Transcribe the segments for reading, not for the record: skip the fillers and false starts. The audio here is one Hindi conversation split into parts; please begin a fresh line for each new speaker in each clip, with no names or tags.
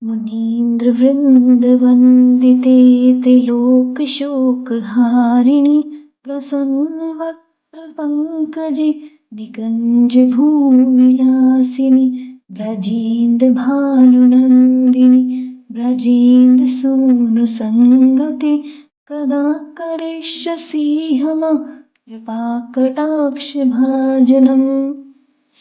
मुनीन्द्र वृंद वंदिते त्रिलोक हारिणी प्रसन्न वक्त्र पंकजे निकंज भूमिलासिनी ब्रजेन्द्र भानुनंदिनी ब्रजेन्द्र सूनु संगति कदा करिष्यसि हम कृपा कटाक्ष भाजनम।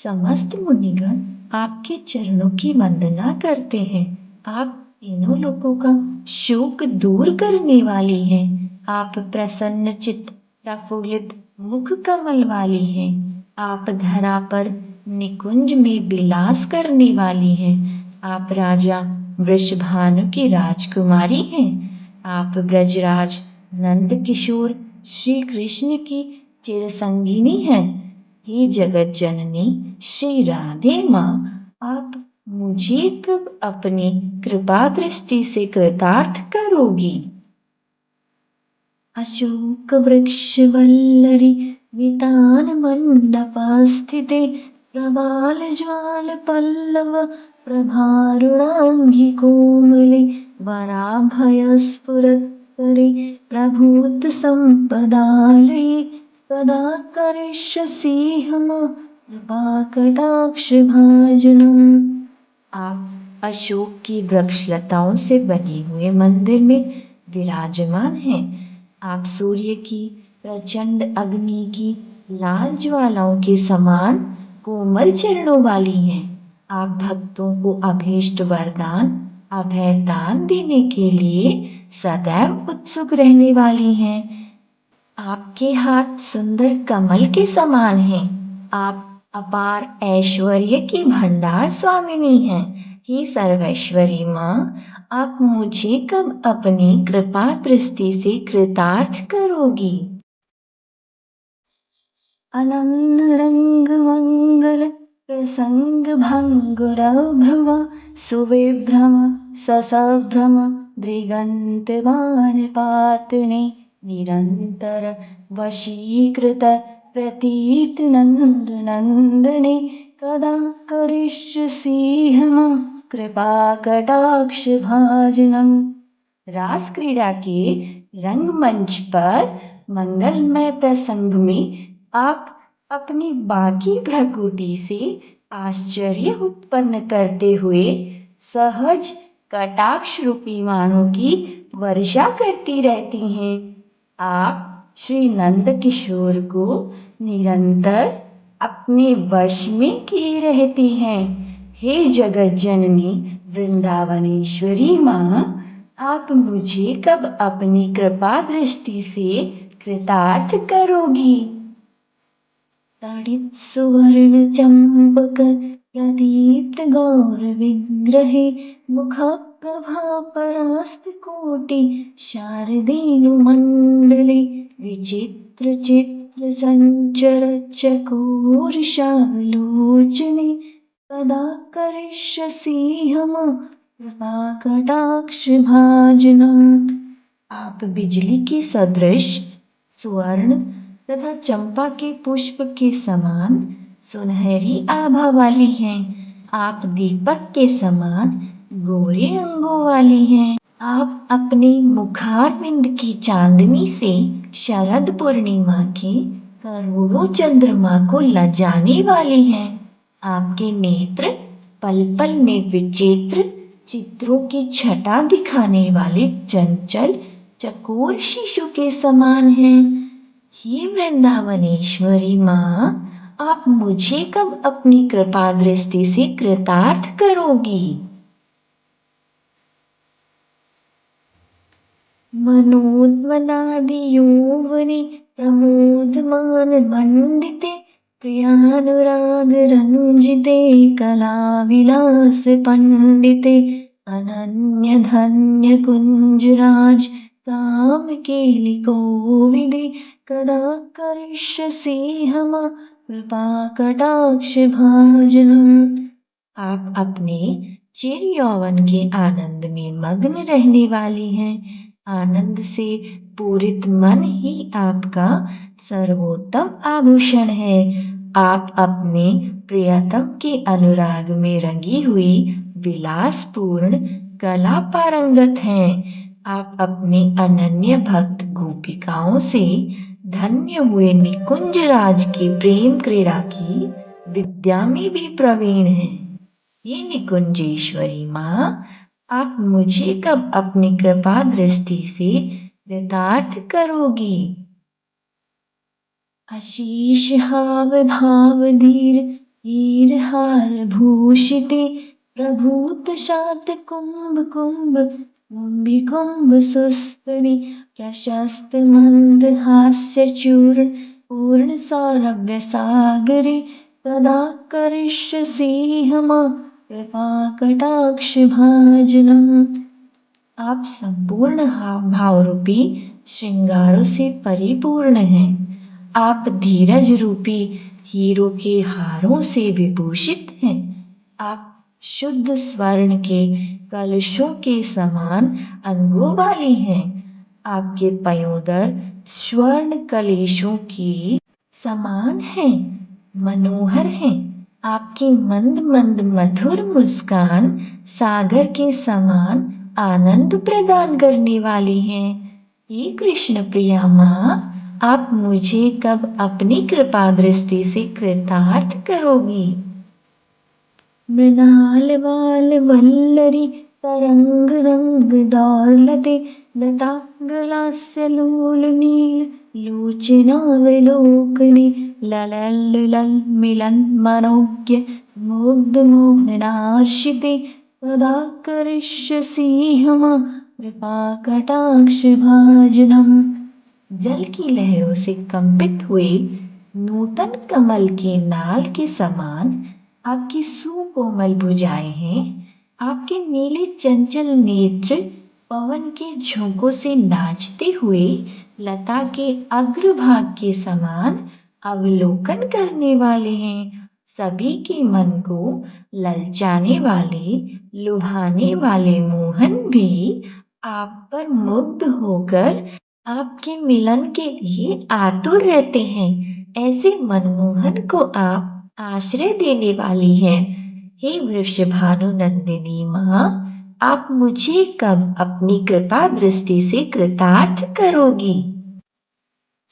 समस्त मुनिगण आपके चरणों की वंदना करते हैं। आप तीनों लोगों का शोक दूर करने वाली हैं। आप प्रसन्न चित्त प्रफुल्लित मुख कमल वाली हैं। आप धरा पर निकुंज में विलास करने वाली हैं। आप राजा वृषभानु की राजकुमारी हैं। आप ब्रजराज नंद किशोर श्री कृष्ण की चिरसंगिनी हैं। हे जगत जननी श्री राधे माँ, आप मुझे कब अपनी कृपा दृष्टि से कृतार्थ करोगी। अशोक वृक्ष वल्लरी वितान मंडपस्थिते प्रवाल ज्वाल पल्लव प्रभारुणांगी कोमले वराभय स्फुरत्करे प्रभूत संपदालये कदा करिष्यसि हम कृपा कटाक्ष भाजनम। आप अशोक की वृक्षलताओं से बने हुए मंदिर में विराजमान हैं। आप सूर्य की प्रचंड अग्नि की लाल ज्वालाओं के समान कोमल चरणों वाली हैं। आप भक्तों को अभीष्ट वरदान अभय दान देने के लिए सदैव उत्सुक रहने वाली हैं। आपके हाथ सुंदर कमल के समान हैं। आप अपार ऐश्वर्य की भंडार स्वामिनी हैं। हे सर्वैश्वरी माँ, आप मुझे कब अपनी कृपा दृष्टि से कृतार्थ करोगी। अनंत रंग मंगल प्रसंग भंगुर भ्रुव सुविभ्रम ससभ्रम दृगंत बाण पातने निरंतर वशीकृत प्रतीत नंद नंदने कदा करिष्यसि हम कृपा कटाक्ष भाजनम। रास क्रीड़ा के रंगमंच पर मंगलमय प्रसंग में आप अपनी बाकी भ्रकुटी से आश्चर्य उत्पन्न करते हुए सहज कटाक्ष रूपी बाणों की वर्षा करती रहती हैं। आप श्री नंद किशोर को निरंतर अपने वश में किए रहती हैं। हे जगत जननी वृंदावनेश्वरी माँ, आप मुझे कब अपनी कृपा दृष्टि से कृतार्थ करोगी। ताड़ित सुवर्ण चंपक प्रदीप्त गौर विग्रहे मुख प्रभा परास्त कोटि शारदेनु मंडले विचित्र चित्र संचर चकोर शालोचने कदा करिष्यसि हम कृपा कटाक्ष भाजनम। आप बिजली के सदृश स्वर्ण तथा चंपा के पुष्प के समान सुनहरी आभा वाली हैं। आप दीपक के समान गोरे अंगों वाली हैं। आप अपने मुखारविंद की चांदनी से शरद पूर्णिमा के करोड़ों चंद्रमा को लजाने वाली हैं। आपके नेत्र पल पल में विचित्र चित्रों की छटा दिखाने वाले चंचल चकोर शिशु के समान हैं। हे वृंदावनेश्वरी माँ, आप मुझे कब अपनी कृपा दृष्टि से कृतार्थ करोगी। मनोन्मनादि यौवने प्रमोदमान मंडिते प्रियानुराग रंजिते कला विलास पंडिते अनन्य धन्य कुंजराज काम केलि कोविदे कदा करिष्यसि हम कृपा कटाक्ष भाजनम। आप अपने चिर यौवन के आनंद में मग्न रहने वाली हैं। आनंद से पूरित मन ही आपका सर्वोत्तम आभूषण है। आप अपने प्रियतम के अनुराग में रंगी हुई विलासपूर्ण कला पारंगत हैं। आप अपने अनन्य भक्त गोपिकाओं से धन्य हुए निकुंज राज की प्रेम क्रीड़ा की विद्या में भी प्रवीण हैं। ये निकुंजेश्वरी माँ, आप मुझे कब अपनी कृपा दृष्टि से कृतार्थ करोगी? अशीष हाव भाव धीर हीर हार भूषिते प्रभूत शात कुंभ कुंभ कुंभी कुंभ सुस्तरी प्रशस्त मंद हास्य चूर्ण पूर्ण सौरभ्य सागरे तदा करिष्यसि हमा कृपा कटाक्ष भाजनम। आप संपूर्ण भाव रूपी श्रृंगारों से परिपूर्ण हैं। आप धीरज रूपी हीरों के हारों से विभूषित हैं। आप शुद्ध स्वर्ण के कलशों के समान अंगों वाली हैं। आपके पयोदर स्वर्ण कलशों के समान हैं, मनोहर हैं। आपकी मंद मंद मधुर मुस्कान सागर के समान आनंद प्रदान करने वाली हैं। हे कृष्ण प्रिया माँ, आप मुझे कब अपनी कृपा दृष्टि से कृतार्थ करोगी? मृणाल बाल वल्लरी तरंग रंग दौलते लतांगलास्य लूल नील लोचनावलोकने ललल्लुलल मिलन मनोज्ञ मुग्ध मोहनार्षिते तदा करिष्यसि हमा कृपा कटाक्ष भाजनम। जल की लहरों से कंपित हुए नूतन कमल के नाल के समान आपकी सुकोमल भुजाएं हैं। आपके नीले चंचल नेत्र पवन के झोंकों से नाचते हुए लता के अग्रभाग के समान अवलोकन करने वाले हैं। सभी के मन को ललचाने वाले, लुभाने वाले मोहन भी आप पर मुग्ध होकर आपके मिलन के लिए आतुर रहते हैं। ऐसे मनमोहन को आप आश्रय देने वाली हैं। हे वृषभानु नंदिनी माँ, आप मुझे कब अपनी कृपा दृष्टि से कृतार्थ करोगी?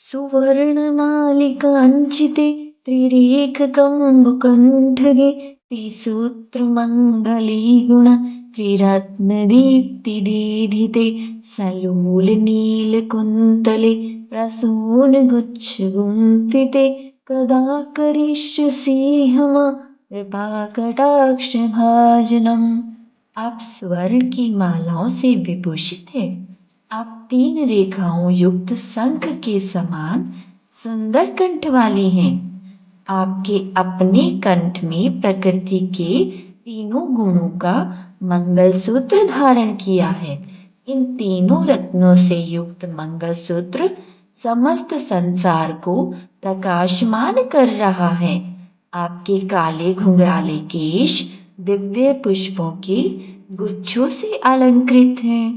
सुवर्ण मालिकांचिते त्रिरेख कंबुकंठगे त्रिसूत्र मंगली गुण त्रिरत्न दीप्ति दीधिते सलोल नील कुंतले प्रसून गुच्छ गुंफिते कदा करिष्यसि हमा कृपा कटाक्ष भाजनम। आप स्वर्ण की मालाओं से विभूषित हैं। आप 3 रेखाओं युक्त शंख के समान सुंदर कंठ वाली हैं। आपके अपने कंठ में प्रकृति के तीनों गुणों का मंगलसूत्र धारण किया है। इन तीनों रत्नों से युक्त मंगलसूत्र समस्त संसार को प्रकाशमान कर रहा है। आपके काले घुंघराले केश दिव्य पुष्पों के गुच्छों से अलंकृत हैं।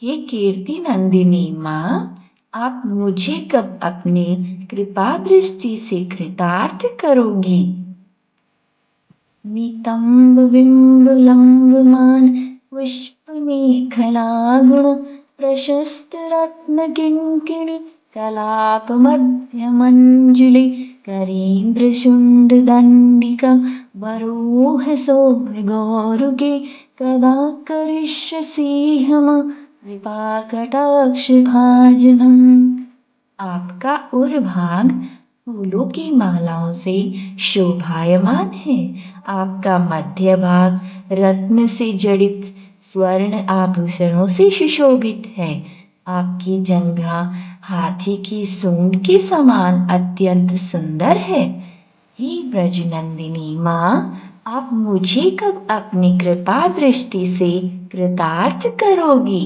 हे कीर्ति नंदिनी माँ, आप मुझे कब अपनी कृपा दृष्टि से कृतार्थ करोगी? नितंब बिंब लंबमान पुष्प मेखला गुण प्रशस्त रत्न किंकिणी कलाप मध्य मंजुले करीन्द्र शुंड दंडिका बरोह शोभ गौरुके कदा करिष्यसि हमा कृपा कटाक्ष भाजनम। आपका उर्भाग फूलों की मालाओं से शोभायमान है। आपका मध्य भाग रत्न से जड़ित स्वर्ण आभूषणों से सुशोभित है। आपकी जंघा हाथी की सूंड के समान अत्यंत सुंदर है। हे ब्रजनंदिनी माँ, आप मुझे कब अपनी कृपा दृष्टि से कृतार्थ करोगी?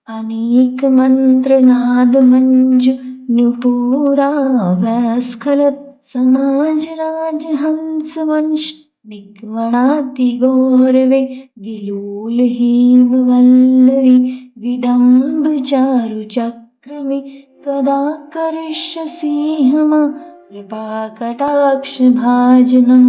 अनेक मंत्र नाद मंजु नुपुरा वैस्खलत समाज राज हंस वंश निक्वणाति गौरवे विलोल हेम वल्लरी विडम्ब चारु चक्रमे कदा करिष्यसि हमा कृपा कटाक्ष भाजनम।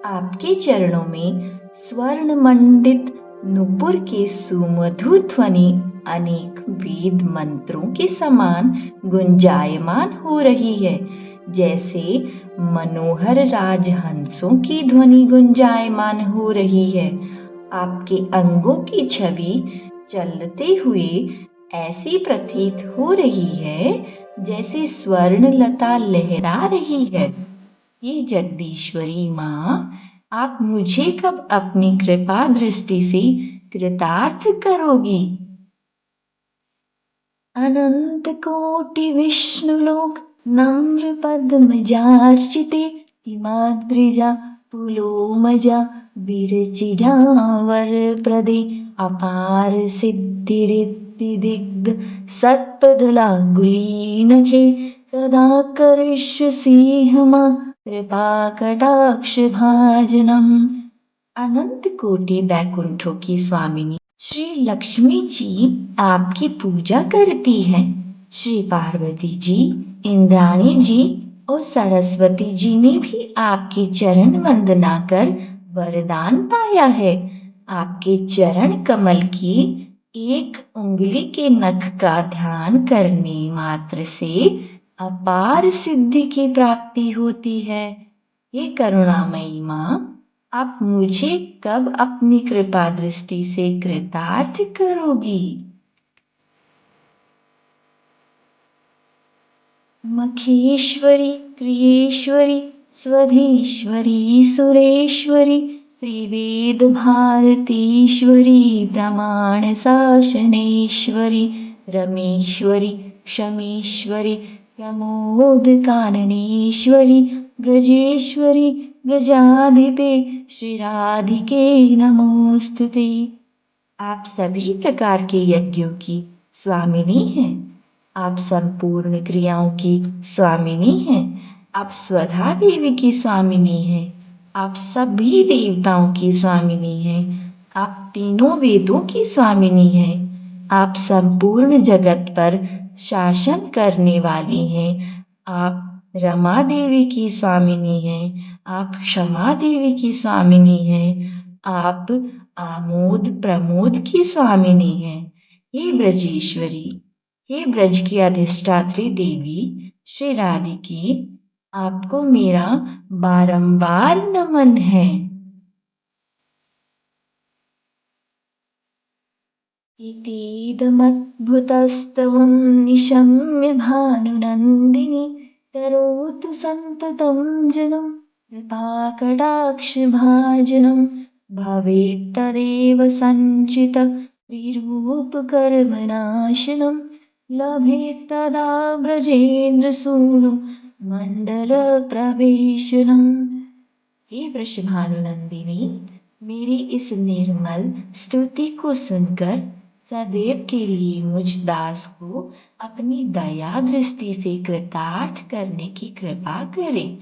आपके चरणों में स्वर्ण मंडित नुपुर के सुमधुर ध्वनि अनेक वेद मंत्रों के समान गुंजायमान हो रही है, जैसे मनोहर राजहंसों की ध्वनि गुंजायमान हो रही है। आपके अंगों की छवि चलते हुए ऐसी प्रतीत हो रही है जैसे स्वर्ण लता लहरा रही है। ये जगदीश्वरी माँ, आप मुझे कब अपनी कृपा दृष्टि से कृतार्थ करोगी? अनंत कोटि विष्णुलोक नम्र पद्मजार्चिते हिमाद्रिजा पुलोमजा विरचिजावर प्रदे अपार सिद्धिरिद्धि दिग्ध सत्पदलाङ्गुलीनखे सदा करिष्यसि मां कृपा कटाक्ष भाजनम। अनंत कोटि बैकुंठों की स्वामिनी श्री लक्ष्मी जी आपकी पूजा करती हैं। श्री पार्वती जी, इंद्राणी जी और सरस्वती जी ने भी आपकी चरण वंदना कर वरदान पाया है। आपके चरण कमल की एक उंगली के नख का ध्यान करने मात्र से अपार सिद्धि की प्राप्ति होती है। ये करुणामयी माँ, आप मुझे कब अपनी कृपा दृष्टि से कृतार्थ करोगी? मखेश्वरी, क्रियेश्वरी, स्वधेश्वरी, सुरेश्वरी, त्रिवेद भारतीश्वरी, प्रमाण शासनेश्वरी, रमेश्वरी, शमेश्वरी, प्रमोद कारणेश्वरी, ब्रजेश्वरी, ब्रजाधिपे श्री राधिके नमोस्तुते। आप सभी प्रकार के यज्ञों की स्वामिनी हैं। आप संपूर्ण क्रियाओं की स्वामिनी हैं। आप स्वधा देवी की स्वामिनी हैं। आप सभी देवताओं की स्वामिनी हैं। आप तीनों वेदों की स्वामिनी हैं। आप संपूर्ण जगत पर शासन करने वाली हैं। आप रमा देवी की स्वामिनी हैं। आप क्षमा देवी की स्वामिनी हैं। आप आमोद प्रमोद की स्वामिनी हैं। हे ब्रजेश्वरी, हे ब्रज की अधिष्ठात्री देवी श्री राधिके, आपको मेरा बारंबार नमन है। इतीदमद्भुतस्तवं निशम्य भानुनन्दिनी करोतु सन्ततं जनं कृपाकटाक्षभाजनं भवेत्तदेव सञ्चित विरूपकर्मनाशनं लभेत्तदा ब्रजेन्द्रसूनुं मण्डलप्रवेशनम्। हे वृषभानुनंदिनी, मेरी इस निर्मल स्तुति को सुनकर सदैव के लिए मुझ दास को अपनी दया दृष्टि से कृतार्थ करने की कृपा करें।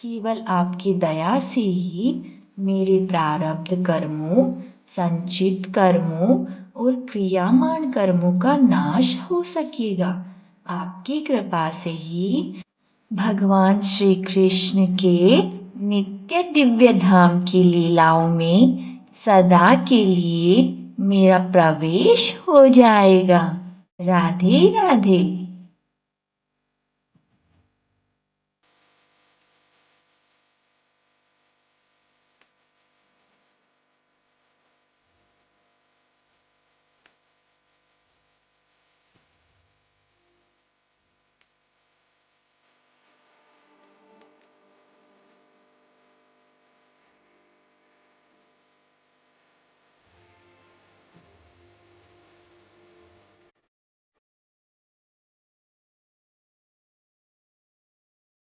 केवल आपकी दया से ही मेरे प्रारब्ध कर्मों, संचित कर्मों और क्रियामान कर्मों का नाश हो सकेगा। आपकी कृपा से ही भगवान श्री कृष्ण के नित्य दिव्य धाम की लीलाओं में सदा के लिए मेरा प्रवेश हो जाएगा। राधे राधे।